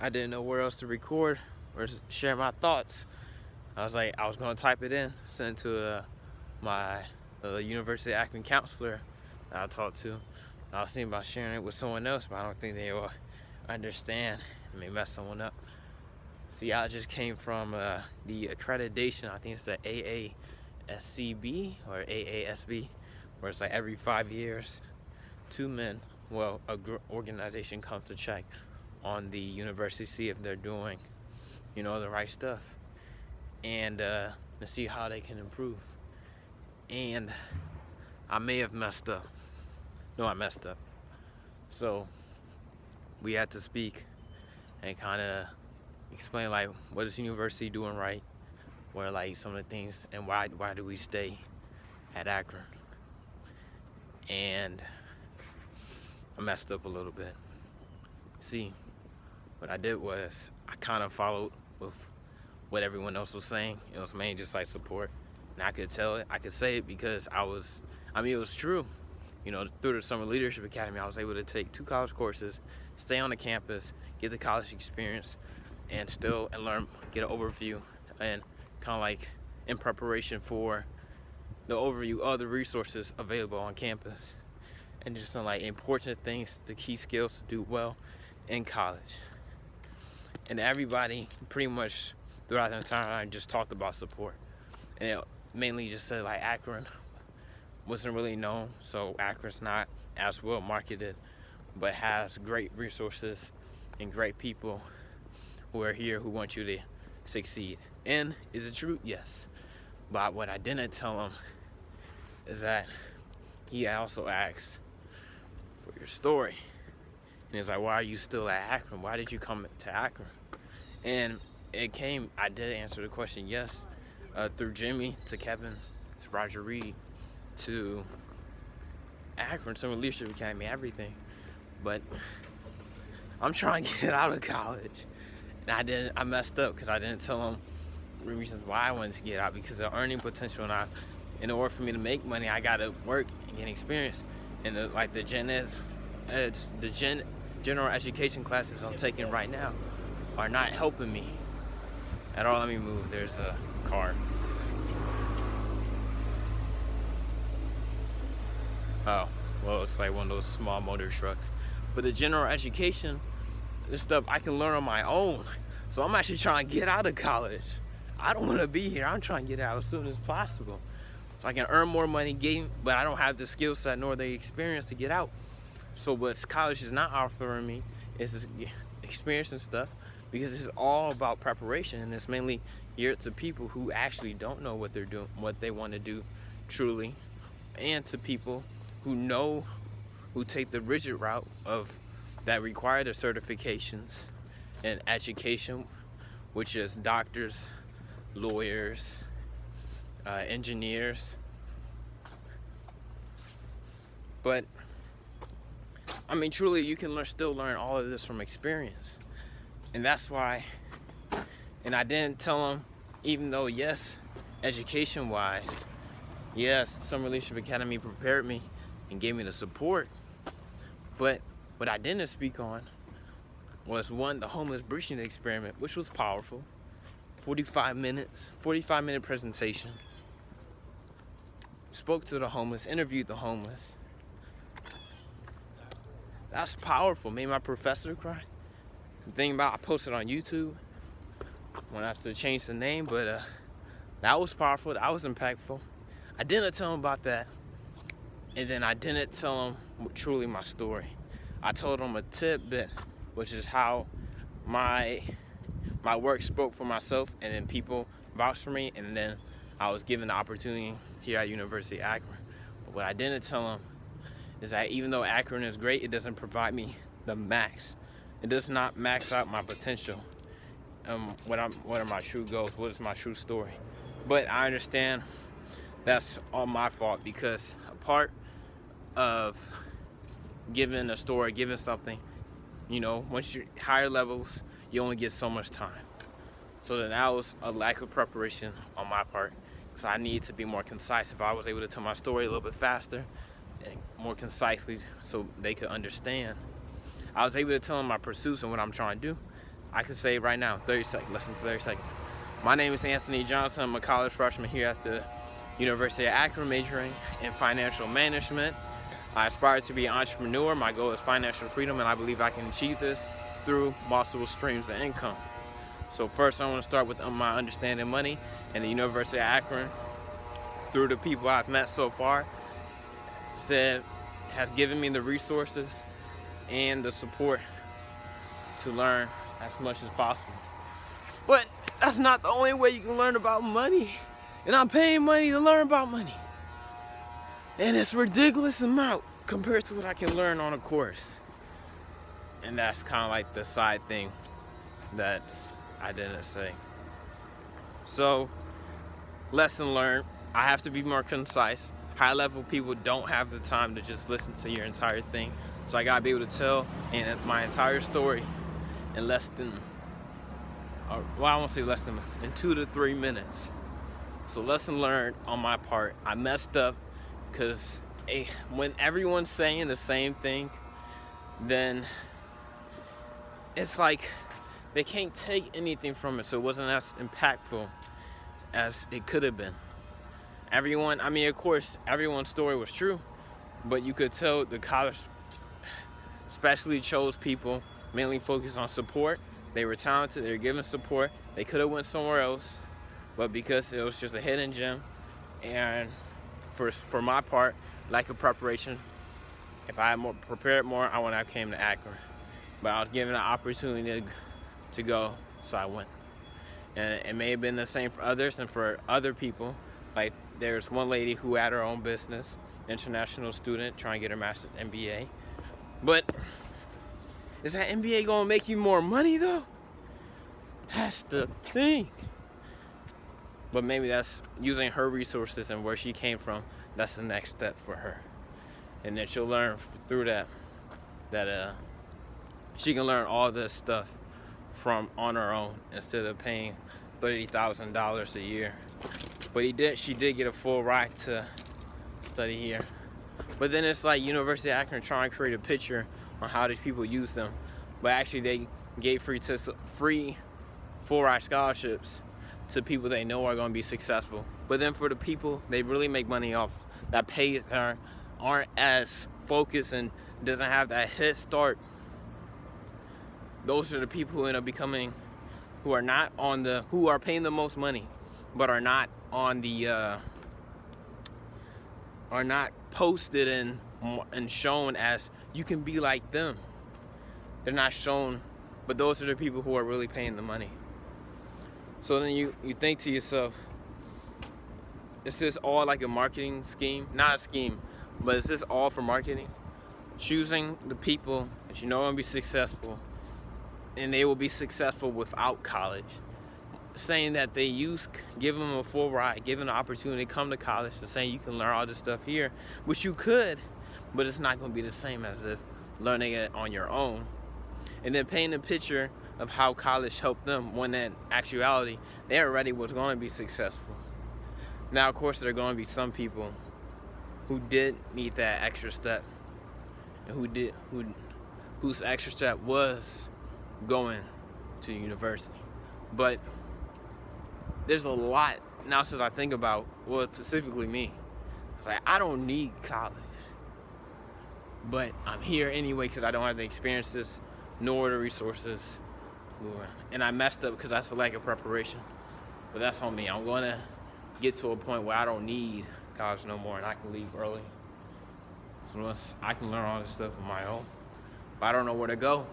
I didn't know where else to record or share my thoughts. I was going to type it in, send it to my University of Akron counselor that I talked to. I was thinking about sharing it with someone else, but I don't think they will understand. It may mess someone up. See, I just came from the accreditation. I think it's the AACSB or AASB, where it's like every 5 years, an organization comes to check on the university, see if they're doing, the right stuff, and to see how they can improve. And I may have messed up. No, I messed up. So we had to speak and kind of explain what is the university doing right, what are some of the things, and why do we stay at Akron. And I messed up a little bit. See, what I did was I kind of followed with what everyone else was saying. It was mainly just support, and I could tell it. I could say it because it was true. Through the Summer Leadership Academy, I was able to take 2 college courses, stay on the campus, get the college experience, and learn, get an overview, and kind of in preparation for the overview of the resources available on campus, and just some important things, the key skills to do well in college. And everybody pretty much throughout the entire time just talked about support, and it mainly just said Akron wasn't really known, so Akron's not as well marketed, but has great resources and great people who are here who want you to succeed. And is it true? Yes. But what I didn't tell him is that he also asked for your story. And he's why are you still at Akron? Why did you come to Akron? And I did answer the question, yes, through Jimmy, to Kevin, to Roger Reed, to Akron, Summer Leadership Academy, everything. But I'm trying to get out of college. And I messed up because I didn't tell them the reasons why I wanted to get out, because of earning potential. And in order for me to make money, I got to work and get experience. And the general education classes I'm taking right now are not helping me at all. Let me move. There's a car. Oh, well, it's one of those small motor trucks. But the general education, this stuff I can learn on my own. So I'm actually trying to get out of college. I don't want to be here. I'm trying to get out as soon as possible, so I can earn more money, but I don't have the skill set nor the experience to get out. So what college is not offering me is this experience and stuff, because it's all about preparation, and it's mainly geared to people who actually don't know what they're doing, what they want to do truly, and to people who take the rigid route of that require the certifications and education, which is doctors, lawyers, engineers. But truly, you can still learn all of this from experience. And that's why, and I didn't tell them, even though, yes, education-wise, yes, Summer Leadership Academy prepared me and gave me the support. But what I didn't speak on was, one, the homeless breaching experiment, which was powerful. 45-minute presentation. Spoke to the homeless, interviewed the homeless. That's powerful. Made my professor cry. The thing about, I posted on YouTube. I'm gonna have to change the name, but that was powerful. That was impactful. I didn't tell him about that, and then I didn't tell him truly my story. I told him a tidbit, which is how my work spoke for myself, and then people vouched for me, and then I was given the opportunity here at University of Akron. But what I didn't tell him is that even though Akron is great, it doesn't provide me the max. It does not max out my potential. What are my true goals? What is my true story? But I understand that's all my fault, because a part of giving a story, giving something, once you're higher levels, you only get so much time. So then that was a lack of preparation on my part, because I need to be more concise. If I was able to tell my story a little bit faster and more concisely so they could understand, I was able to tell them my pursuits and what I'm trying to do. I could say right now, 30 seconds, less than 30 seconds. My name is Anthony Johnson. I'm a college freshman here at the University of Akron, majoring in financial management. I aspire to be an entrepreneur. My goal is financial freedom, and I believe I can achieve this through multiple streams of income. So first, I want to start with my understanding money, and the University of Akron, through the people I've met so far, has given me the resources and the support to learn as much as possible. But that's not the only way you can learn about money. And I'm paying money to learn about money. And it's a ridiculous amount compared to what I can learn on a course. And that's kind of like the side thing that I didn't say. So, lesson learned, I have to be more concise. High level people don't have the time to just listen to your entire thing. So I gotta be able to tell my entire story in less than, well, I won't say less than, in 2 to 3 minutes. So lesson learned on my part. I messed up because when everyone's saying the same thing, then it's like they can't take anything from it. So it wasn't as impactful as it could have been. Everyone, I mean, of course, everyone's story was true, but you could tell the college especially chose people mainly focused on support. They were talented, they were given support. They could have went somewhere else, but because it was just a hidden gem, and for my part, lack of preparation, if I had prepared more, I wouldn't have came to Akron. But I was given an opportunity to go, so I went. And it may have been the same for others, and for other people, like there's one lady who had her own business, international student, trying to get her master's MBA. But is that MBA gonna make you more money though? That's the thing. But maybe that's using her resources and where she came from. That's the next step for her, and then she'll learn through that she can learn all this stuff from on her own instead of paying $30,000 a year. But she did get a full ride to study here. But then it's like University of Akron trying to create a picture on how these people use them. But actually they gave free full ride scholarships to people they know are going to be successful. But then for the people they really make money off, that pays aren't as focused and doesn't have that head start, those are the people who end up becoming, who are paying the most money, but are not on the are not posted and shown as you can be like them. They're not shown, but those are the people who are really paying the money. So then you think to yourself, is this all like a marketing scheme? Not a scheme, but is this all for marketing? Choosing the people that you know are going to be successful, and they will be successful without college. Saying that give them a full ride, give them the opportunity to come to college, and saying you can learn all this stuff here, which you could, but it's not going to be the same as if learning it on your own. And then painting a picture of how college helped them, when in actuality, they already was going to be successful. Now, of course, there are going to be some people who did need that extra step, and whose extra step was going to university. But there's a lot now, since I think about, well, specifically me, it's like I don't need college, but I'm here anyway because I don't have the experiences nor the resources, and I messed up because that's a lack of preparation. But that's on me. I'm going to get to a point where I don't need college no more, and I can leave early. So once I can learn all this stuff on my own, but I don't know where to go,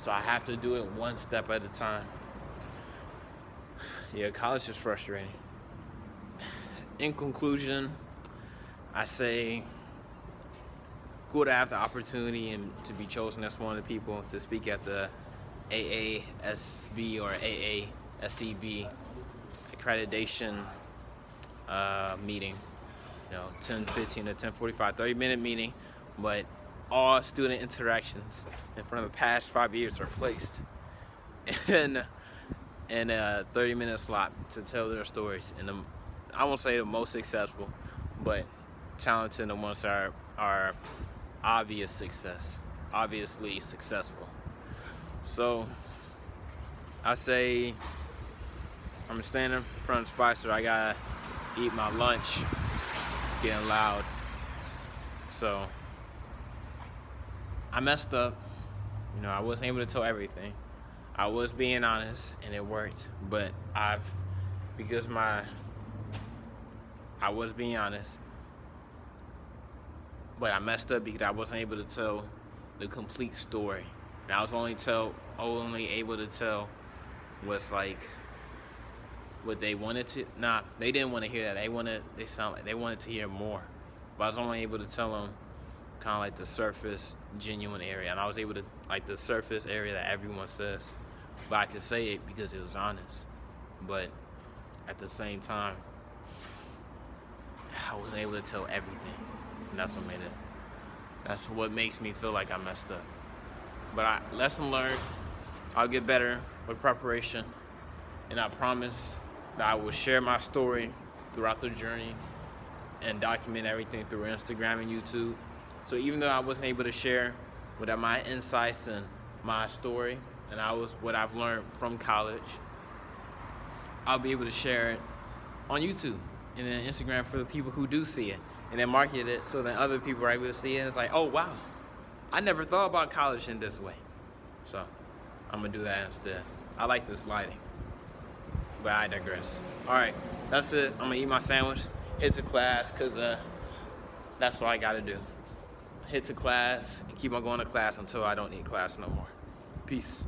so I have to do it one step at a time. Yeah, college is frustrating. In conclusion, I say cool to have the opportunity and to be chosen as one of the people to speak at the AACSB or AACSB accreditation meeting. 10:15 to 10:45, 30-minute meeting, but all student interactions in front of the past 5 years are placed in a 30-minute slot to tell their stories. And I won't say the most successful, but talented, and the ones that are obviously successful. So I say I'm standing in front of Spicer. I gotta eat my lunch. It's getting loud. So I messed up. I wasn't able to tell everything. I was being honest and it worked. But I was being honest. But I messed up because I wasn't able to tell the complete story. And I was only able to tell what's like what they wanted to. Nah, they didn't want to hear that. They sound like they wanted to hear more. But I was only able to tell them kind of like the surface, genuine area, and I was able to like the surface area that everyone says. But I could say it because it was honest. But at the same time, I wasn't able to tell everything, and that's what makes me feel like I messed up. But lesson learned. I'll get better with preparation, and I promise that I will share my story throughout the journey and document everything through Instagram and YouTube. So even though I wasn't able to share my insights and my story and what I've learned from college, I'll be able to share it on YouTube and then Instagram for the people who do see it, and then market it so that other people are able to see it. And it's like, oh wow, I never thought about college in this way. So I'm gonna do that instead. I like this lighting, but I digress. All right, that's it. I'm gonna eat my sandwich, head to class, cause that's what I gotta do. Head to class and keep on going to class until I don't need class no more. Peace.